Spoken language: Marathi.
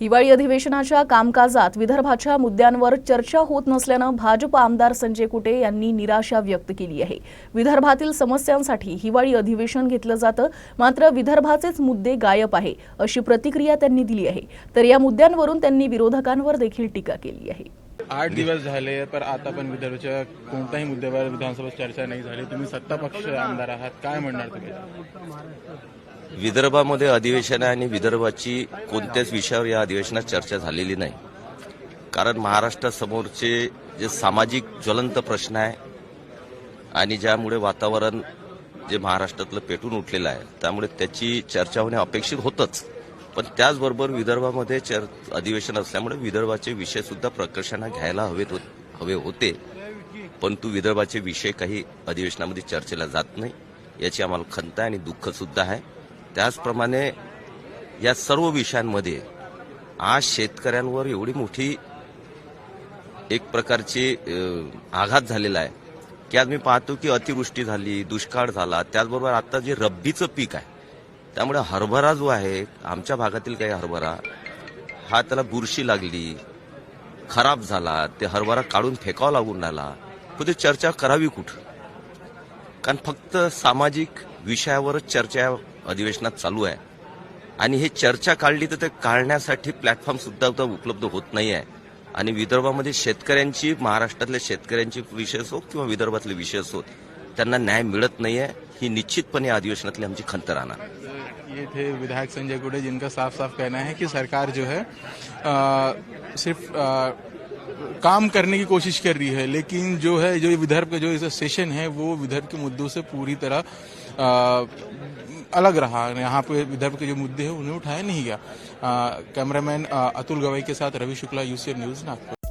हिवाळी अधिवेशनाच्या कामकाजात विदर्भाच्या मुद्द्यांवर चर्चा होत नसल्यानं भाजप आमदार संजय कुटे यांनी निराशा व्यक्त केली आहे। विदर्भातील समस्यांसाठी हिवाळी अधिवेशन घेतलं जातं, मात्र विदर्भाचेच मुद्दे गायब आहे अशी प्रतिक्रिया त्यांनी दिली आहे। तर या मुद्द्यांवरून त्यांनी विरोधकांवर देखील टीका केली आहे। 8 दिवस झाले पर आता पण विदर्भाच्या कोणत्याही मुद्द्यावर विधानसभेत चर्चा नाही झाली। तुम्ही सत्ता पक्ष आमदार आहात, काय म्हणणार तुम्ही? विदर्भामध्ये अधिवेशन आहे आणि विदर्भाची कोणत्याच विषयावर या अधिवेशनात चर्चा झालेली नाही। कारण महाराष्ट्रासमोरचे जे सामाजिक ज्वलंत प्रश्न आहे आणि ज्यामुळे वातावरण जे महाराष्ट्रातलं पेटून उठलेलं आहे, त्यामुळे त्याची चर्चा होणे अपेक्षित होतच। पण त्याचबरोबर विदर्भामध्ये अधिवेशन असल्यामुळे विदर्भाचे विषय सुद्धा प्रकर्षाने घ्यायला हवे होते, परंतु विदर्भाचे विषय काही अधिवेशनामध्ये चर्चेला जात नाही, याची आम्हाला खंत आहे आणि दुःख सुद्धा आहे। त्याचप्रमाणे या सर्व विषयांमध्ये आज शेतकऱ्यांवर एवढी मोठी एक प्रकारची आघात झालेला आहे की आज मी पाहतो की अतिवृष्टी झाली, दुष्काळ झाला, त्याचबरोबर आता जे रब्बीचं पीक आहे त्यामुळे हरभरा जो आहे, आमच्या भागातील काही हरभरा हा त्याला बुरशी लागली, खराब झाला, ते हरभरा काढून फेकावा लागून राहिला, पण ते चर्चा करावी कुठं? कारण फक्त सामाजिक विषयावरच चर्चा अधिवेशनात चालू आहे आणि हे चर्चा काढली तर ते काढण्यासाठी प्लॅटफॉर्म सुद्धा उपलब्ध होत नाही आहे। आणि विदर्भामध्ये शेतकऱ्यांची, महाराष्ट्रातल्या शेतकऱ्यांची विषय असो किंवा विदर्भातले विषय असो, त्यांना न्याय मिळत नाही है, ही निश्चितपणे अधिवेशनातली आमची खंत राहणार। ये थे विधायक संजय कुटे, जिनका साफ साफ कहना है कि सरकार जो है सिर्फ काम करने की कोशिश कर रही है, लेकिन जो है जो विदर्भ का जो सेशन है वो विदर्भ के मुद्दों से पूरी तरह अलग रहा। यहाँ पे विदर्भ के जो मुद्दे हैं उन्हें उठाया नहीं गया। कैमरामैन अतुल गवाई के साथ रवि शुक्ला, यूसीएन न्यूज, नागपुर।